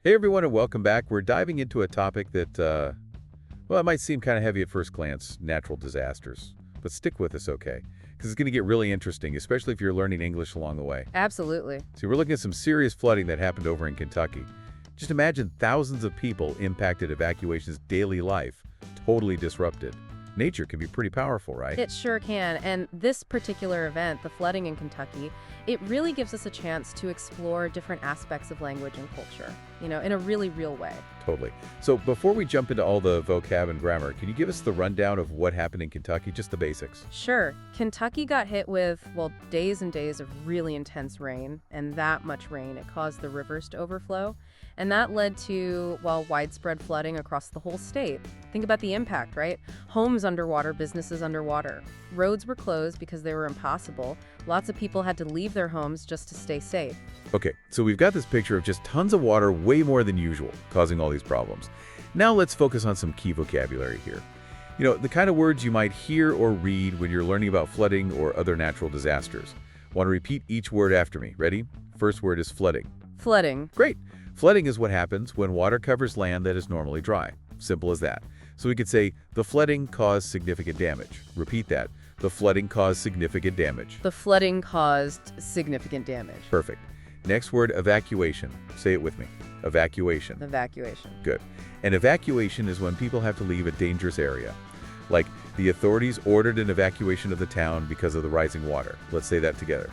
Hey everyone, and welcome back. We're diving into a topic that, well, it might seem kind of heavy at first glance, natural disasters. But stick with us, okay? Because it's going to get really interesting, especially if you're learning English along the way. Absolutely. See, we're looking at some serious flooding that happened over in Kentucky. Just imagine thousands of people impacted evacuations' daily life, totally disrupted. Nature can be pretty powerful, right? It sure can. And this particular event, the flooding in Kentucky, it really gives us a chance to explore different aspects of language and culture, in a really real way. Totally. So before we jump into all the vocab and grammar, can you give us the rundown of what happened in Kentucky, just the basics? Sure. Kentucky got hit with, well, days and days of really intense rain, and that much rain, it caused the rivers to overflow. And that led to, well, widespread flooding across the whole state. Think about the impact, right? Homes underwater, businesses underwater. Roads were closed because they were impassable. Lots of people had to leave their homes just to stay safe. Okay, so we've got this picture of just tons of water, way more than usual, causing all these problems. Now let's focus on some key vocabulary here. The kind of words you might hear or read when you're learning about flooding or other natural disasters. Want to repeat each word after me. Ready? First word is flooding. Flooding. Great. Flooding is what happens when water covers land that is normally dry. Simple as that. So we could say, the flooding caused significant damage. Repeat that. The flooding caused significant damage. The flooding caused significant damage. Perfect. Next word, evacuation. Say it with me. Evacuation. Evacuation. Good. An evacuation is when people have to leave a dangerous area. Like, the authorities ordered an evacuation of the town because of the rising water. Let's say that together.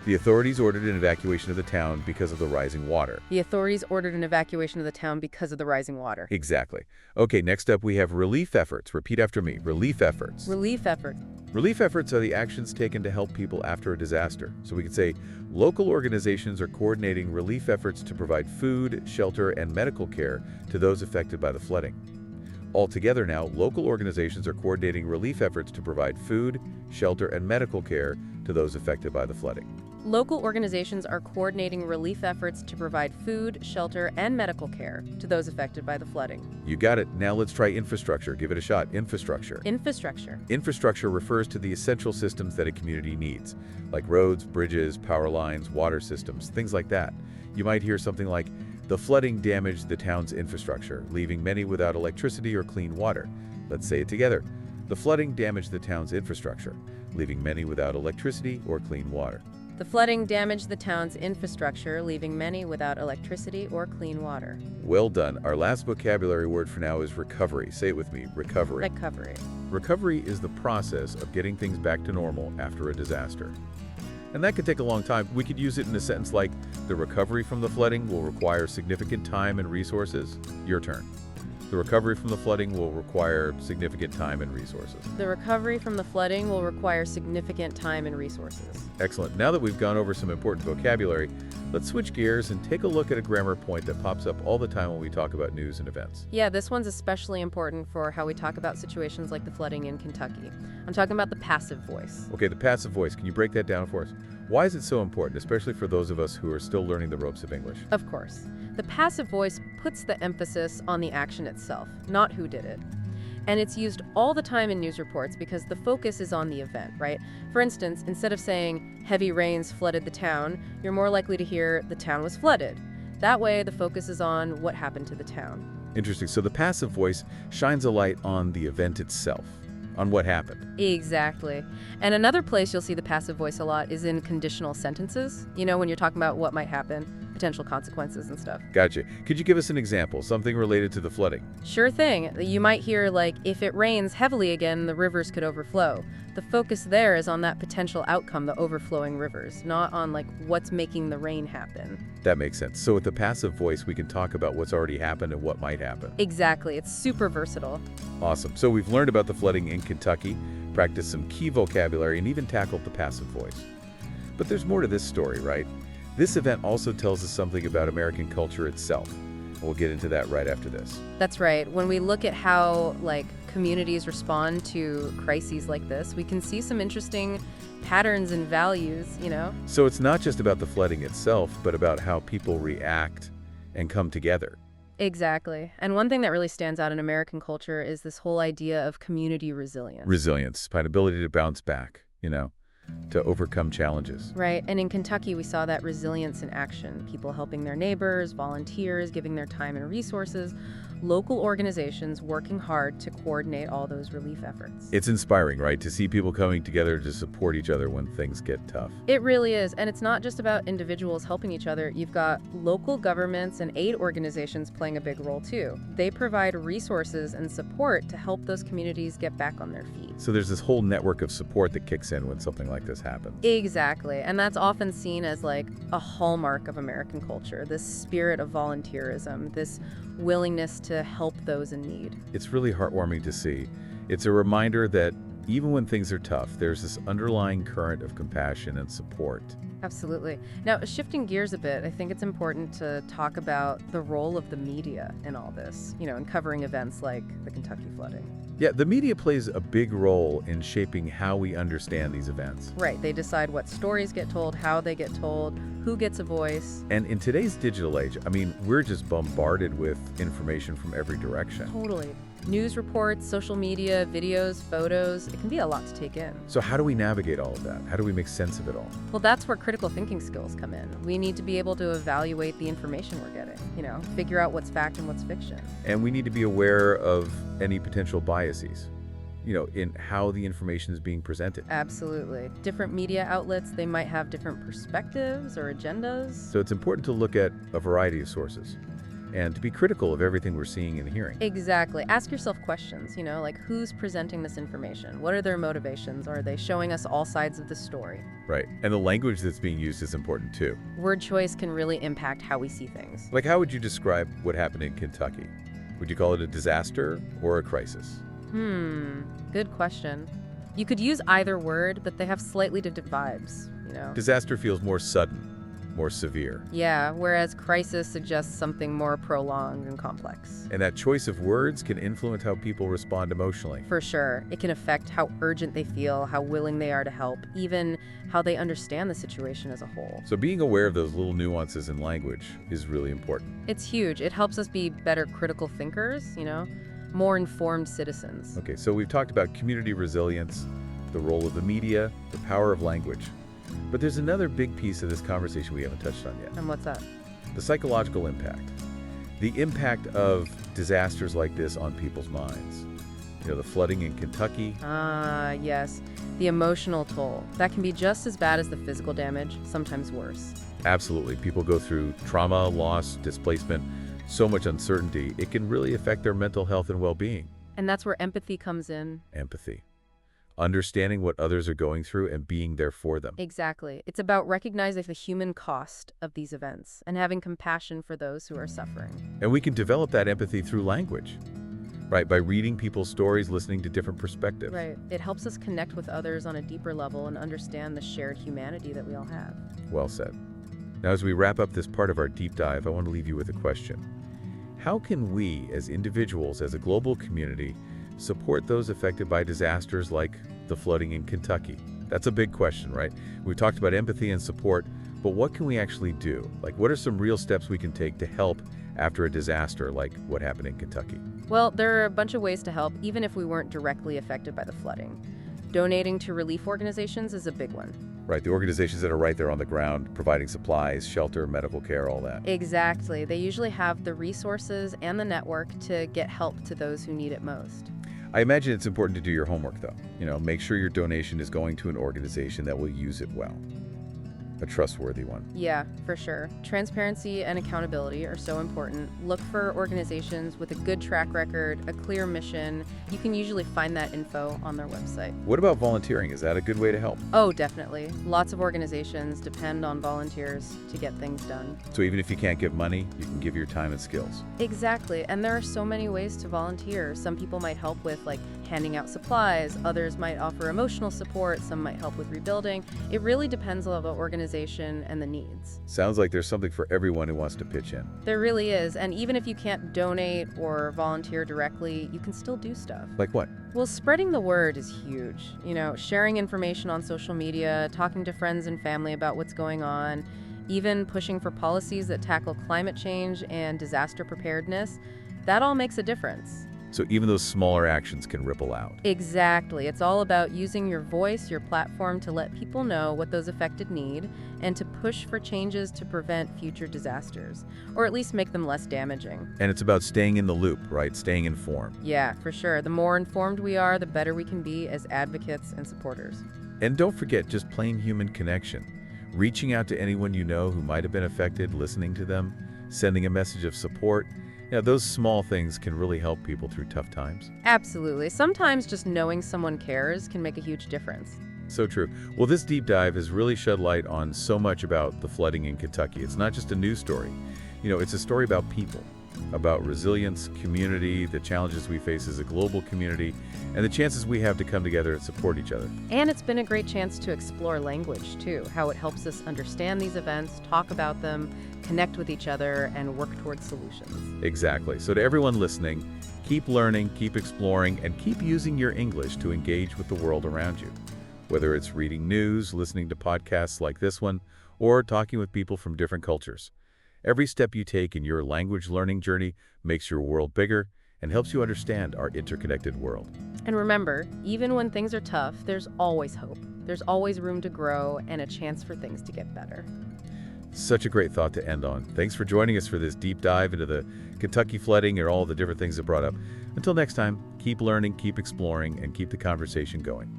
The authorities ordered an evacuation of the town because of the rising water. The authorities ordered an evacuation of the town because of the rising water. Exactly. Okay, next up we have relief efforts. Repeat after me. Relief efforts. Relief effort. Relief efforts are the actions taken to help people after a disaster. So we could say local organizations are coordinating relief efforts to provide food, shelter, and medical care to those affected by the flooding. Altogether now, local organizations are coordinating relief efforts to provide food, shelter, and medical care to those affected by the flooding. Local organizations are coordinating relief efforts to provide food, shelter, and medical care to those affected by the flooding. You got it. Now let's try infrastructure. Give it a shot. Infrastructure. Infrastructure. Infrastructure refers to the essential systems that a community needs, like roads, bridges, power lines, water systems, things like that. You might hear something like, the flooding damaged the town's infrastructure, leaving many without electricity or clean water. Let's say it together. The flooding damaged the town's infrastructure, leaving many without electricity or clean water. The flooding damaged the town's infrastructure, leaving many without electricity or clean water. Well done. Our last vocabulary word for now is recovery. Say it with me. Recovery. Recovery. Recovery is the process of getting things back to normal after a disaster. And that could take a long time. We could use it in a sentence like, the recovery from the flooding will require significant time and resources. Your turn. The recovery from the flooding will require significant time and resources. The recovery from the flooding will require significant time and resources. Excellent. Now that we've gone over some important vocabulary, let's switch gears and take a look at a grammar point that pops up all the time when we talk about news and events. Yeah, this one's especially important for how we talk about situations like the flooding in Kentucky. I'm talking about the passive voice. Okay, the passive voice. Can you break that down for us? Why is it so important, especially for those of us who are still learning the ropes of English? Of course. The passive voice puts the emphasis on the action itself, not who did it. And it's used all the time in news reports because the focus is on the event, right? For instance, instead of saying, heavy rains flooded the town, you're more likely to hear, the town was flooded. That way, the focus is on what happened to the town. Interesting. So the passive voice shines a light on the event itself, on what happened. Exactly. And another place you'll see the passive voice a lot is in conditional sentences. When you're talking about what might happen, potential consequences and stuff. Gotcha. Could you give us an example, something related to the flooding? Sure thing. You might hear if it rains heavily again, the rivers could overflow. The focus there is on that potential outcome, the overflowing rivers, not on what's making the rain happen. That makes sense. So with the passive voice, we can talk about what's already happened and what might happen. Exactly. It's super versatile. Awesome. So we've learned about the flooding in Kentucky, practiced some key vocabulary, and even tackled the passive voice. But there's more to this story, right? This event also tells us something about American culture itself. We'll get into that right after this. That's right. When we look at how, communities respond to crises like this, we can see some interesting patterns and values. So it's not just about the flooding itself, but about how people react and come together. Exactly. And one thing that really stands out in American culture is this whole idea of community resilience. Resilience, ability to bounce back. to overcome challenges. Right, and in Kentucky, we saw that resilience in action. People helping their neighbors, volunteers, giving their time and resources, local organizations working hard to coordinate all those relief efforts. It's inspiring, right, to see people coming together to support each other when things get tough. It really is, and it's not just about individuals helping each other. You've got local governments and aid organizations playing a big role too. They provide resources and support to help those communities get back on their feet. So there's this whole network of support that kicks in when something like this happens. Exactly, and that's often seen as like a hallmark of American culture, this spirit of volunteerism, this willingness to help those in need. It's really heartwarming to see. It's a reminder that even when things are tough, there's this underlying current of compassion and support. Absolutely. Now, shifting gears a bit, I think it's important to talk about the role of the media in all this, in covering events like the Kentucky flooding. Yeah, the media plays a big role in shaping how we understand these events. Right, they decide what stories get told, how they get told, who gets a voice. And in today's digital age, we're just bombarded with information from every direction. Totally. News reports, social media, videos, photos, it can be a lot to take in. So how do we navigate all of that? How do we make sense of it all? Well, that's where critical thinking skills come in. We need to be able to evaluate the information we're getting, figure out what's fact and what's fiction. And we need to be aware of any potential biases, in how the information is being presented. Absolutely. Different media outlets, they might have different perspectives or agendas. So it's important to look at a variety of sources and to be critical of everything we're seeing and hearing. Exactly. Ask yourself questions, like who's presenting this information? What are their motivations? Are they showing us all sides of the story? Right. And the language that's being used is important too. Word choice can really impact how we see things. Like, how would you describe what happened in Kentucky? Would you call it a disaster or a crisis? Good question. You could use either word, but they have slightly different vibes, Disaster feels more sudden, more severe. Yeah, whereas crisis suggests something more prolonged and complex. And that choice of words can influence how people respond emotionally. For sure. It can affect how urgent they feel, how willing they are to help, even how they understand the situation as a whole. So being aware of those little nuances in language is really important. It's huge. It helps us be better critical thinkers, more informed citizens. Okay, so we've talked about community resilience, the role of the media, the power of language. But there's another big piece of this conversation we haven't touched on yet. And what's that? The psychological impact. The impact of disasters like this on people's minds. The flooding in Kentucky. Ah, yes. The emotional toll. That can be just as bad as the physical damage, sometimes worse. Absolutely. People go through trauma, loss, displacement, so much uncertainty. It can really affect their mental health and well-being. And that's where empathy comes in. Empathy. Understanding what others are going through and being there for them. Exactly. It's about recognizing the human cost of these events and having compassion for those who are suffering. And we can develop that empathy through language, right? By reading people's stories, listening to different perspectives. Right. It helps us connect with others on a deeper level and understand the shared humanity that we all have. Well said. Now, as we wrap up this part of our deep dive, I want to leave you with a question. How can we, as individuals, as a global community, support those affected by disasters like the flooding in Kentucky? That's a big question, right? We've talked about empathy and support, but what can we actually do? Like, what are some real steps we can take to help after a disaster like what happened in Kentucky? Well, there are a bunch of ways to help, even if we weren't directly affected by the flooding. Donating to relief organizations is a big one. Right, the organizations that are right there on the ground, providing supplies, shelter, medical care, all that. Exactly. They usually have the resources and the network to get help to those who need it most. I imagine it's important to do your homework, though. Make sure your donation is going to an organization that will use it well. A trustworthy one. Yeah, for sure. Transparency and accountability are so important. Look for organizations with a good track record, a clear mission. You can usually find that info on their website. What about volunteering? Is that a good way to help? Oh, definitely. Lots of organizations depend on volunteers to get things done. So even if you can't give money, you can give your time and skills. Exactly. And there are so many ways to volunteer. Some people might help with handing out supplies. Others might offer emotional support. Some might help with rebuilding. It really depends on the organization and the needs. Sounds like there's something for everyone who wants to pitch in. There really is. And even if you can't donate or volunteer directly, you can still do stuff. Like what? Well, spreading the word is huge. Sharing information on social media, talking to friends and family about what's going on, even pushing for policies that tackle climate change and disaster preparedness, that all makes a difference. so even those smaller actions can ripple out. Exactly. It's all about using your voice, your platform, to let people know what those affected need and to push for changes to prevent future disasters, or at least make them less damaging. And it's about staying in the loop, right? Staying informed. Yeah, for sure. The more informed we are, the better we can be as advocates and supporters. And don't forget just plain human connection. Reaching out to anyone you know who might have been affected, listening to them, sending a message of support. Those small things can really help people through tough times. Absolutely. Sometimes just knowing someone cares can make a huge difference. So true. Well, this deep dive has really shed light on so much about the flooding in Kentucky. It's not just a news story. It's a story about people, about resilience, community, the challenges we face as a global community, and the chances we have to come together and support each other. And it's been a great chance to explore language, too, how it helps us understand these events, talk about them, connect with each other, and work towards solutions. Exactly. So to everyone listening, keep learning, keep exploring, and keep using your English to engage with the world around you. Whether it's reading news, listening to podcasts like this one, or talking with people from different cultures. Every step you take in your language learning journey makes your world bigger and helps you understand our interconnected world. And remember, even when things are tough, there's always hope. There's always room to grow and a chance for things to get better. Such a great thought to end on. Thanks for joining us for this deep dive into the Kentucky flooding and all the different things it brought up. Until next time, keep learning, keep exploring, and keep the conversation going.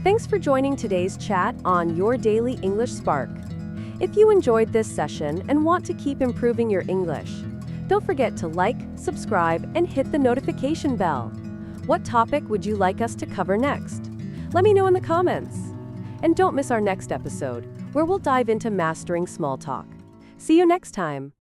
Thanks for joining today's chat on Your Daily English Spark. If you enjoyed this session and want to keep improving your English, don't forget to like, subscribe, and hit the notification bell. What topic would you like us to cover next? Let me know in the comments. And don't miss our next episode, where we'll dive into mastering small talk. See you next time.